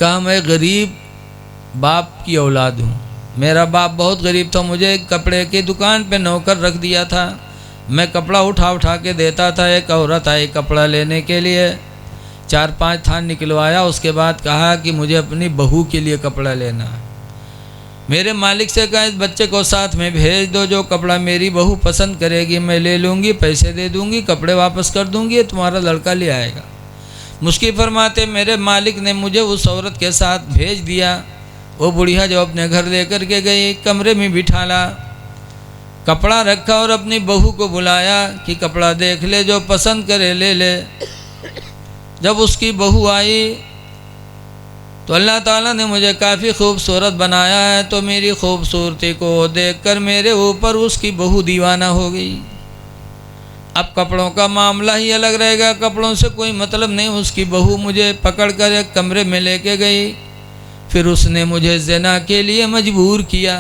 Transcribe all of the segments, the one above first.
कहा मैं गरीब बाप की औलाद हूँ, मेरा बाप बहुत गरीब था, मुझे कपड़े की दुकान पे नौकर रख दिया था, मैं कपड़ा उठा उठा के देता था। एक औरत आई कपड़ा लेने के लिए, 4-5 थान निकलवाया, उसके बाद कहा कि मुझे अपनी बहू के लिए कपड़ा लेना है। मेरे मालिक से कहा इस बच्चे को साथ में भेज दो, जो कपड़ा मेरी बहू पसंद करेगी मैं ले लूँगी, पैसे दे दूँगी, कपड़े वापस कर दूँगी, तुम्हारा लड़का ले आएगा। मुश्किल फरमाते मेरे मालिक ने मुझे उस औरत के साथ भेज दिया। वो बुढ़िया जो अपने घर लेकर के गई, कमरे में बिठाला, कपड़ा रखा और अपनी बहू को बुलाया कि कपड़ा देख ले, जो पसंद करे ले ले। जब उसकी बहू आई तो अल्लाह ताला ने मुझे काफ़ी खूबसूरत बनाया है, तो मेरी खूबसूरती को देखकर मेरे ऊपर उसकी बहू दीवाना हो गई। अब कपड़ों का मामला ही अलग रहेगा, कपड़ों से कोई मतलब नहीं। उसकी बहू मुझे पकड़ कर एक कमरे में लेके गई, फिर उसने मुझे ज़िना के लिए मजबूर किया।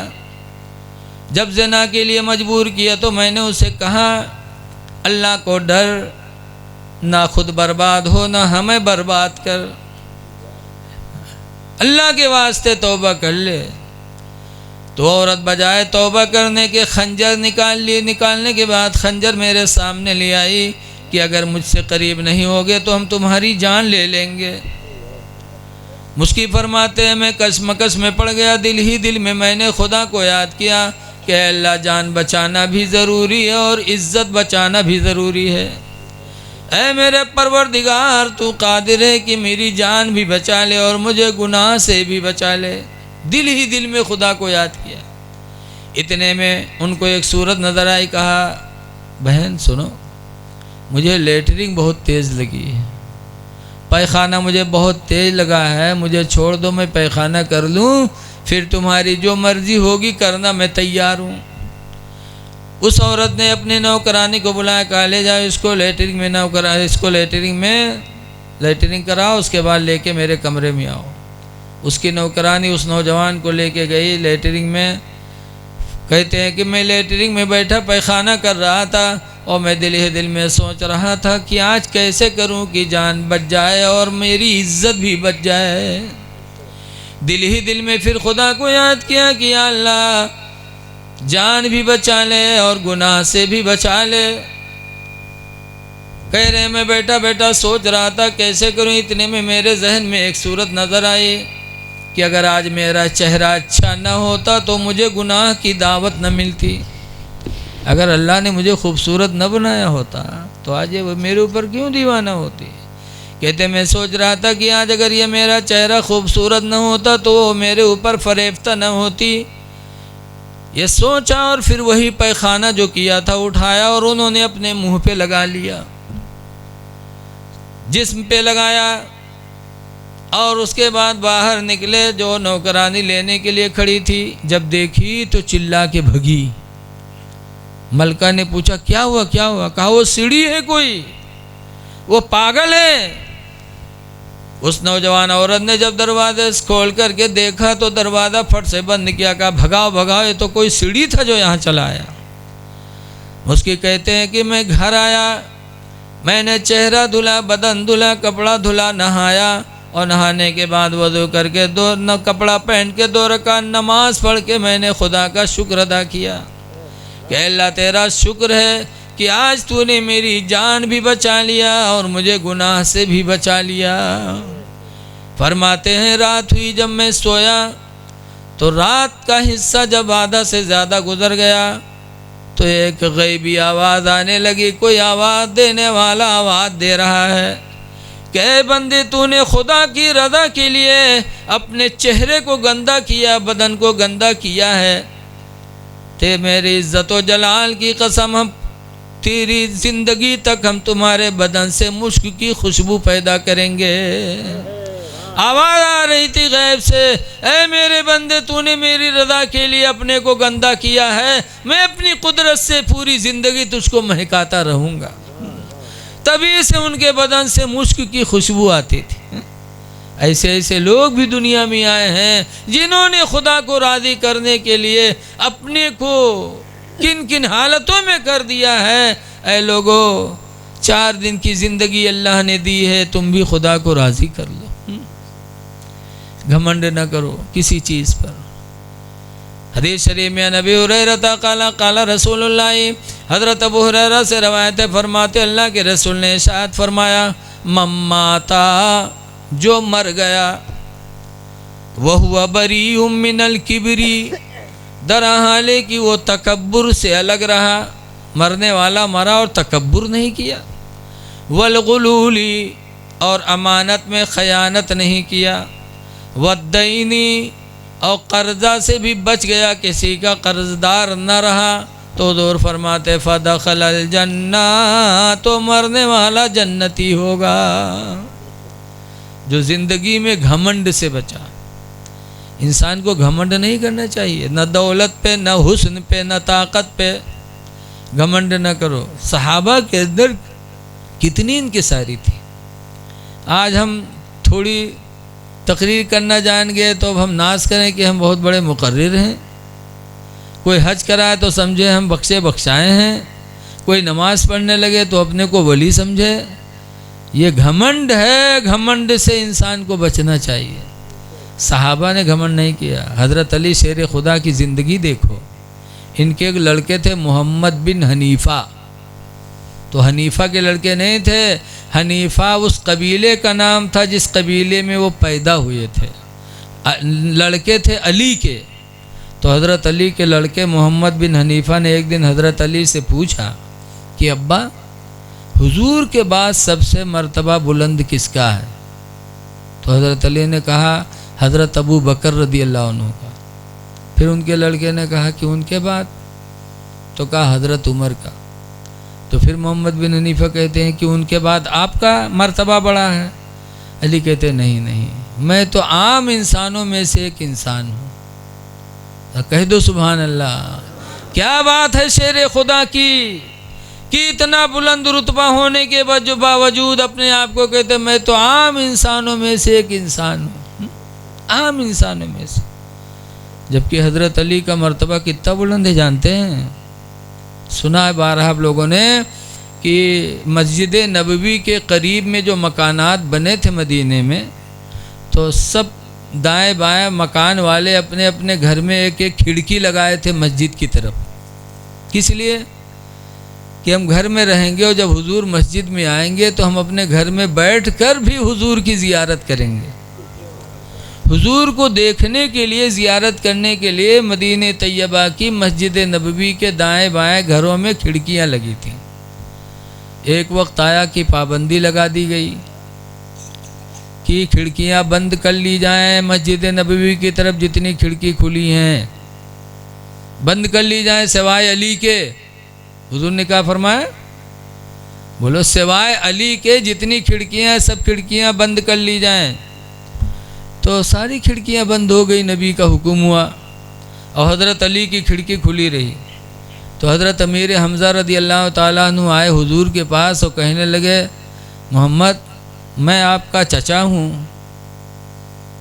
जब ज़िना के लिए मजबूर किया तो मैंने उसे कहा अल्लाह को डर, ना खुद बर्बाद हो ना हमें बर्बाद कर, अल्लाह के वास्ते तौबा कर ले। तो औरत बजाय तौबा करने के खंजर निकाल लिए। निकालने के बाद खंजर मेरे सामने ले आई कि अगर मुझसे करीब नहीं होगे तो हम तुम्हारी जान ले लेंगे। मुश्किल फरमाते हैं मैं कसमकस में पड़ गया। दिल ही दिल में मैंने खुदा को याद किया कि अल्लाह जान बचाना भी ज़रूरी है और इज़्ज़त बचाना भी ज़रूरी है। ऐ मेरे परवरदिगार तू कादिर है कि मेरी जान भी बचा ले और मुझे गुनाह से भी बचा ले। दिल ही दिल में खुदा को याद किया। इतने में उनको एक सूरत नज़र आई। कहा बहन सुनो, मुझे लेटरिंग बहुत तेज़ लगी है, पैखाना मुझे बहुत तेज़ लगा है, मुझे छोड़ दो, मैं पैखाना कर लूँ, फिर तुम्हारी जो मर्ज़ी होगी करना, मैं तैयार हूँ। उस औरत ने अपने नौकरानी को बुलाया, कहा ले जाओ इसको लेटरिंग में, नौकरा इसको लेटरिंग में लेटरिंग कराओ, उसके बाद लेके मेरे कमरे में आओ। उसकी नौकरानी उस नौजवान को लेके गई लेटरिंग में। कहते हैं कि मैं लेटरिंग में बैठा पैखाना कर रहा था और मैं दिल ही दिल में सोच रहा था कि आज कैसे करूं कि जान बच जाए और मेरी इज्जत भी बच जाए। दिल ही दिल में फिर खुदा को याद किया कि या अल्लाह जान भी बचा ले और गुनाह से भी बचा ले। कह रहे मैं बैठा बैठा सोच रहा था कैसे करूं। इतने में मेरे जहन में एक सूरत नज़र आई कि अगर आज मेरा चेहरा अच्छा न होता तो मुझे गुनाह की दावत न मिलती। अगर अल्लाह ने मुझे खूबसूरत न बनाया होता तो आज ये मेरे ऊपर क्यों दीवाना होती। कहते मैं सोच रहा था कि आज अगर ये मेरा चेहरा खूबसूरत न होता तो वो मेरे ऊपर फरेफ्ता न होती। ये सोचा और फिर वही पैखाना जो किया था उठाया और उन्होंने अपने मुंह पे लगा लिया, जिस्म पे लगाया और उसके बाद बाहर निकले। जो नौकरानी लेने के लिए खड़ी थी जब देखी तो चिल्ला के भगी। मलका ने पूछा क्या हुआ क्या हुआ। कहा वो सीढ़ी है कोई, वो पागल है। उस नौजवान औरत ने जब दरवाजे खोल करके देखा तो दरवाज़ा फट से बंद किया। कहा भगाओ भगाओ, ये तो कोई सीढ़ी था जो यहाँ चला आया। उसकी कहते हैं कि मैं घर आया, मैंने चेहरा धुला, बदन धुला, कपड़ा धुला, नहाया और नहाने के बाद वज़ू करके कपड़ा पहन के 2 रकात नमाज पढ़ के मैंने खुदा का शुक्र अदा किया कि अल्लाह तेरा शुक्र है कि आज तूने मेरी जान भी बचा लिया और मुझे गुनाह से भी बचा लिया। फरमाते हैं रात हुई जब मैं सोया तो रात का हिस्सा जब आधा से ज़्यादा गुजर गया तो एक गैबी आवाज़ आने लगी। कोई आवाज़ देने वाला आवाज़ दे रहा है कि बंदे तूने खुदा की रज़ा के लिए अपने चेहरे को गंदा किया, बदन को गंदा किया है। ते मेरी इज़्ज़त व जलाल की कसम, हम तेरी ज़िंदगी तक हम तुम्हारे बदन से मुश्क की खुशबू पैदा करेंगे। आवाज़ आ रही थी गैब से, ऐ मेरे बंदे तूने मेरी रज़ा के लिए अपने को गंदा किया है, मैं अपनी कुदरत से पूरी ज़िंदगी तुझको महकाता रहूँगा। तभी से उनके बदन से मुश्क की खुशबू आती थी। ऐसे ऐसे लोग भी दुनिया में आए हैं जिन्होंने खुदा को राज़ी करने के लिए अपने को किन किन हालतों में कर दिया है। ऐ लोगों, 4 दिन की ज़िंदगी अल्लाह ने दी है, तुम भी खुदा को राज़ी कर लो। घमंड न करो किसी चीज़ पर। हदीस शरीफ में नबी हुरैरा काला काला रसूलुल्लाह, हज़रत अबू हुरैरा से रवायत है, फरमाते अल्लाह के रसूल ने इरशाद फरमाया, मम्माता जो मर गया, वह हुआ बरीउम मिनल किबरी, दरहाले कि वो तकब्बुर से अलग रहा, मरने वाला मरा और तकब्बुर नहीं किया, वलगुलूली और अमानत में ख़यानत नहीं किया, वद्दैनी और कर्जा से भी बच गया, किसी का कर्जदार न रहा, तो दूर फरमाते फदखलल जन्ना, तो मरने वाला जन्नती होगा। जो ज़िंदगी में घमंड से बचा। इंसान को घमंड नहीं करना चाहिए, न दौलत पे, न हुस्न पे, न ताकत पे घमंड न करो। सहाबा के अंदर कितनी इनकिसारी थी। आज हम थोड़ी तकरीर करना जान गए तो अब हम नाज करें कि हम बहुत बड़े मुकर्रिर हैं। कोई हज कराए तो समझे हम बख्शे बख्शाए हैं, कोई नमाज़ पढ़ने लगे तो अपने को वली समझे। ये घमंड है, घमंड से इंसान को बचना चाहिए। सहाबा ने घमंड नहीं किया। हज़रत अली शेर खुदा की ज़िंदगी देखो। इनके एक लड़के थे मोहम्मद बिन हनीफ़ा, तो हनीफ़ा के लड़के नहीं थे, हनीफ़ा उस कबीले का नाम था जिस कबीले में वो पैदा हुए थे। लड़के थे अली के, तो हज़रत अली के लड़के मोहम्मद बिन हनीफ़ा ने एक दिन हज़रत अली से पूछा कि अब्बा, हुजूर के बाद सबसे मर्तबा बुलंद किसका है? तो हज़रत अली ने कहा हज़रत अबू बकर रदी अल्लाह अन्हु का। फिर उनके लड़के ने कहा कि उनके बाद? तो कहा हज़रत उमर का। तो फिर मोहम्मद बिन हनीफ़ा कहते हैं कि उनके बाद आपका मर्तबा बड़ा है। अली कहते नहीं नहीं, मैं तो आम इंसानों में से एक इंसान हूँ। कह दो सुभान अल्लाह। क्या बात है शेर खुदा की कि इतना बुलंद रुतबा होने के बावजूद अपने आप को कहते मैं तो आम इंसानों में से एक इंसान हूँ, आम इंसानों में से। जबकि हज़रत अली का मर्तबा कितना बुलंद है जानते हैं? सुना है बारहा आप लोगों ने कि मस्जिद नबवी के करीब में जो मकानात बने थे मदीने में, तो सब दाएं बाएं मकान वाले अपने अपने घर में एक एक खिड़की लगाए थे मस्जिद की तरफ। किस लिए? कि हम घर में रहेंगे और जब हुजूर मस्जिद में आएंगे तो हम अपने घर में बैठकर भी हुजूर की ज़ियारत करेंगे। हुजूर को देखने के लिए, ज़ियारत करने के लिए मदीने तैयबा की मस्जिद नबवी के दाएं बाएं घरों में खिड़कियां लगी थीं। एक वक्त आया कि पाबंदी लगा दी गई कि खिड़कियां बंद कर ली जाएं, मस्जिद नबवी की तरफ जितनी खिड़की खुली हैं बंद कर ली जाएं सिवाय अली के। हुजूर ने क्या फरमाया? बोलो, सिवाय अली के जितनी खिड़कियां सब खिड़कियां बंद कर ली जाएं। तो सारी खिड़कियां बंद हो गई, नबी का हुक्म हुआ और हज़रत अली की खिड़की खुली रही। तो हज़रत अमीर हमज़ा रदी अल्लाह ताला अन्हु आए हुजूर के पास और कहने लगे, मोहम्मद मैं आपका चचा हूँ,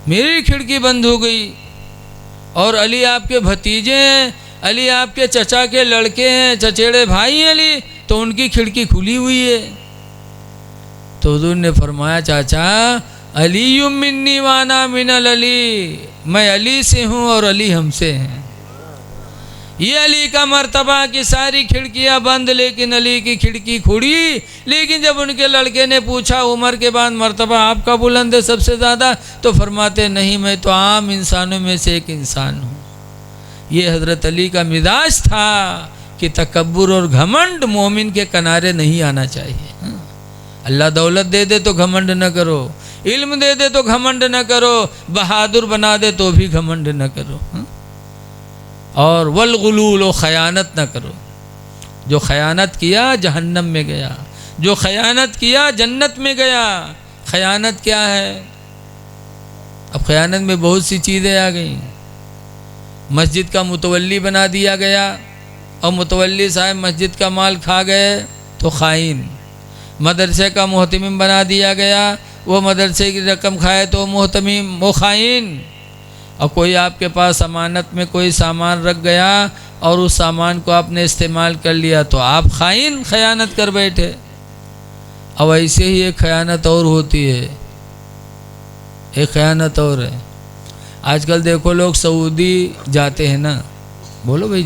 मेरी खिड़की बंद हो गई और अली आपके भतीजे हैं, अली आपके चचा के लड़के हैं, चचेड़े भाई हैं अली, तो उनकी खिड़की खुली हुई है। तो हुजूर ने फरमाया, चाचा अली मिन्नी वाना मिनल अली, मैं अली से हूँ और अली हमसे हैं। ये अली का मर्तबा कि सारी खिड़कियां बंद लेकिन अली की खिड़की खुली। लेकिन जब उनके लड़के ने पूछा उमर के बाद मर्तबा आपका बुलंद है सबसे ज़्यादा, तो फरमाते नहीं, मैं तो आम इंसानों में से एक इंसान हूँ। ये हज़रत अली का मिजाज था कि तकब्बुर और घमंड मोमिन के किनारे नहीं आना चाहिए। अल्लाह दौलत दे दे तो घमंड न करो, इल्म दे दे तो घमंड न करो, बहादुर बना दे तो भी घमंड न करो, और वलगुलूल और ख़यानत न करो। जो ख़यानत किया जहन्नम में गया, जो ख़यानत किया जन्नत में गया। ख़यानत क्या है? अब ख़यानत में बहुत सी चीज़ें आ गई। मस्जिद का मुतवल्ली बना दिया गया और मुतवल्ली साहब मस्जिद का माल खा गए तो ख़ाइन। मदरसे का मोहतमिम बना दिया गया, वो मदरसे की रकम खाए तो मोहतमिम, वो ख़ाइन। और कोई आपके पास अमानत में कोई सामान रख गया और उस सामान को आपने इस्तेमाल कर लिया तो आप ख़ाइन, ख़यानत कर बैठे। अब ऐसे ही एक ख़यानत और होती है, एक ख़यानत और है। आजकल देखो लोग सऊदी जाते हैं ना, बोलो भाई